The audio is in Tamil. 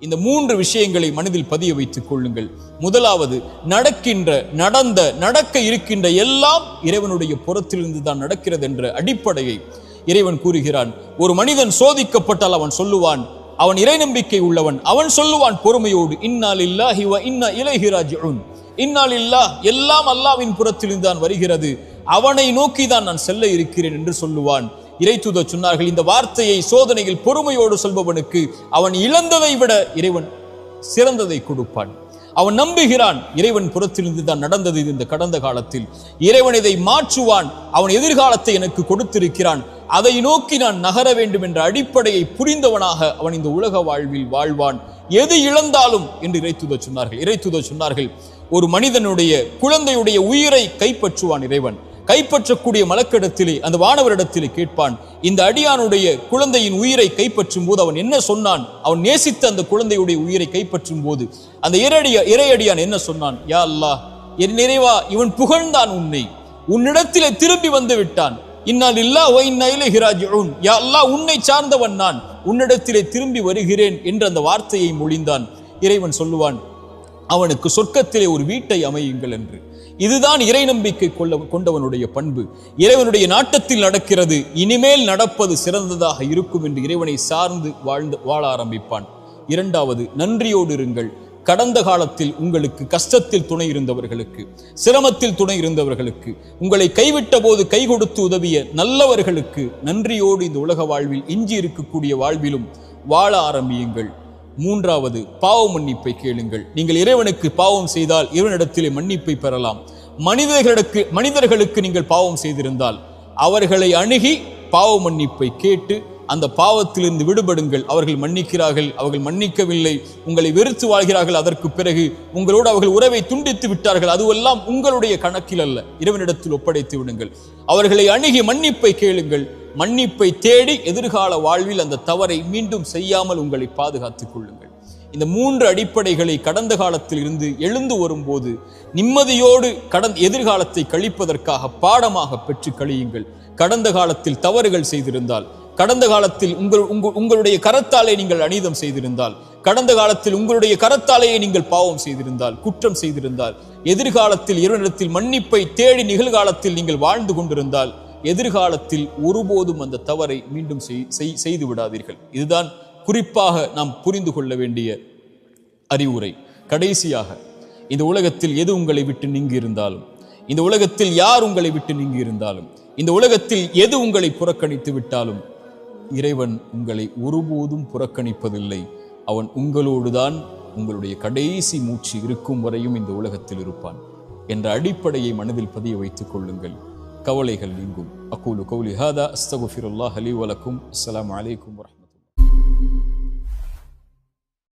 இந்த 3 விஷயங்களை மனதில் பதிய வைத்துக் கொள்ளுங்கள். முதலாவது, நடக்க இருக்கின்ற எல்லாம் இறைவனுடைய புறத்திலிருந்து தான் நடக்கிறது என்ற அடிப்படையை இறைவன் கூறுகிறான். ஒரு மனிதன் சோதிக்கப்பட்டால் அவன் சொல்லுவான், அவன் இறை நம்பிக்கை உள்ளவன், அவன் சொல்லுவான் பொறுமையோடு, இன்னா லில்லாஹி வ இன்னா இலைஹி ராஜிஊன், இன்னா லில்லாஹ், எல்லாம் அல்லாஹ்வின் புறத்திலிருந்து தான் வருகிறது, அவனை நோக்கி தான் நான் செல்ல இருக்கிறேன் என்று சொல்லுவான். இறைத்தூதர் சொன்னார்கள், இந்த வார்த்தையை சோதனையில் பொறுமையோடு சொல்பவனுக்கு அவன் இழந்ததை விட இறைவன் சிறந்ததை கொடுப்பான். அவன் நம்புகிறான், இறைவன் புறத்திலிருந்து தான் நடந்தது இந்த கடந்த காலத்தில், இறைவன் இதை மாற்றுவான், அவன் எதிர்காலத்தை எனக்கு கொடுத்திருக்கிறான், அதை நோக்கி நான் நகர வேண்டும் என்ற அடிப்படையை புரிந்தவனாக அவன் இந்த உலக வாழ்வில் வாழ்வான், எது இழந்தாலும் என்று இறைத்தூதர் சொன்னார்கள். ஒரு மனிதனுடைய குழந்தையுடைய உயிரை கைப்பற்றுவான் இறைவன். கைப்பற்றக்கூடிய மலக்கிடத்திலே, அந்த வானவரிடத்திலே கேட்பான், இந்த அடியானுடைய குழந்தையின் உயிரை கைப்பற்றும் போது அவன் என்ன சொன்னான்? அவன் நேசித்த அந்த குழந்தையுடைய உயிரை கைப்பற்றும் போது அந்த இறையடியான் என்ன சொன்னான்? யா அல்லாஹ், என் நிறைவா, இவன் புகழ்ந்தான் உன்னை, உன்னிடத்திலே திரும்பி வந்து விட்டான், இன்னா லில்லாஹி வ இன்னா இலைஹி ராஜிஊன், யா அல்லாஹ், உன்னை சார்ந்தவன் நான், உன்னிடத்திலே திரும்பி வருகிறேன் என்ற அந்த வார்த்தையை மொழிந்தான். இறைவன் சொல்லுவான், அவனுக்கு சொர்க்கத்திலே ஒரு வீட்டை அமையுங்கள் என்று. இதுதான் இறை நம்பிக்கை கொண்டவனுடைய பண்பு. இறைவனுடைய நாட்டத்தில் நடக்கிறது, இனிமேல் நடப்பது சிறந்ததாக இருக்கும் என்று இறைவனை சார்ந்து வாழ ஆரம்பிப்பான். இரண்டாவது, நன்றியோடு இருங்கள். கடந்த காலத்தில் உங்களுக்கு கஷ்டத்தில் துணை இருந்தவர்களுக்கு, சிரமத்தில் துணை இருந்தவர்களுக்கு, உங்களை கைவிட்ட போது கை கொடுத்து உதவிய நல்லவர்களுக்கு நன்றியோடு இந்த உலக வாழ்வில், எஞ்சி இருக்கக்கூடிய வாழ்விலும் வாழ ஆரம்பியுங்கள். மூன்றாவது, பாவ மன்னிப்பை கேளுங்கள். நீங்கள் இறைவனுக்கு பாவம் செய்தால் இறைவனிடத்திலே மன்னிப்பை பெறலாம். மனிதர்களுக்கு நீங்கள் பாவம் செய்திருந்தால் அவர்களை அணுகி பாவ மன்னிப்பை கேட்டு அந்த பாவத்திலிருந்து விடுபடுங்கள். அவர்கள் மன்னிக்கிறார்கள், அவர்கள் மன்னிக்கவில்லை, உங்களை வெறுத்து வாழ்கிறார்கள், அதற்கு பிறகு உங்களோடு அவர்கள் உறவை துண்டித்து விட்டார்கள், அதுவெல்லாம் உங்களுடைய கணக்கில் அல்ல, இறைவனிடத்தில் ஒப்படைத்து விடுங்கள். அவர்களை அணுகி மன்னிப்பை கேளுங்கள். மன்னிப்பை தேடி எதிர்கால வாழ்வில் அந்த தவறை மீண்டும் செய்யாமல் உங்களை பாதுகாத்துக் கொள்ளுங்கள். இந்த 3 அடிப்படைகளை கடந்த காலத்தில் இருந்து எழுந்து வரும்போது நிம்மதியோடு எதிர்காலத்தை கழிப்பதற்காக பாடமாக பெற்று கழியுங்கள். கடந்த காலத்தில் தவறுகள் செய்திருந்தால், கடந்த காலத்தில் உங்களுடைய கரத்தாலே நீங்கள் அநீதம் செய்திருந்தால், கடந்த காலத்தில் உங்களுடைய கரத்தாலேயே நீங்கள் பாவம் செய்திருந்தால், குற்றம் செய்திருந்தால், எதிர்காலத்தில் இறைவனிடத்தில் மன்னிப்பை தேடி நிகழ்காலத்தில் நீங்கள் வாழ்ந்து கொண்டிருந்தால், எதிர்காலத்தில் ஒருபோதும் அந்த தவறை மீண்டும் செய்து விடாதீர்கள். இதுதான் குறிப்பாக நாம் புரிந்து கொள்ள வேண்டிய அறிவுரை. கடைசியாக, இந்த உலகத்தில் எது உங்களை விட்டு நீங்கி இருந்தாலும், இந்த உலகத்தில் யார் உங்களை விட்டு நீங்கி இருந்தாலும், இந்த உலகத்தில் எது உங்களை புறக்கணித்து விட்டாலும், இறைவன் உங்களை ஒருபோதும் புறக்கணிப்பதில்லை. அவன் உங்களோடுதான் உங்களுடைய கடைசி மூச்சு இருக்கும் வரையும் இந்த உலகத்தில் இருப்பான் என்ற அடிப்படையை மனதில் பதிய வைத்துக் கொள்ளுங்கள். கவலைகள் நீங்கும். அகூலு கௌலி ஹாதா அஸ்தகுஃபிருல்லாஹ் லி வ லக்கும். அஸ்ஸலாமு அலைக்கும் வரஹ்மத்துல்லாஹி.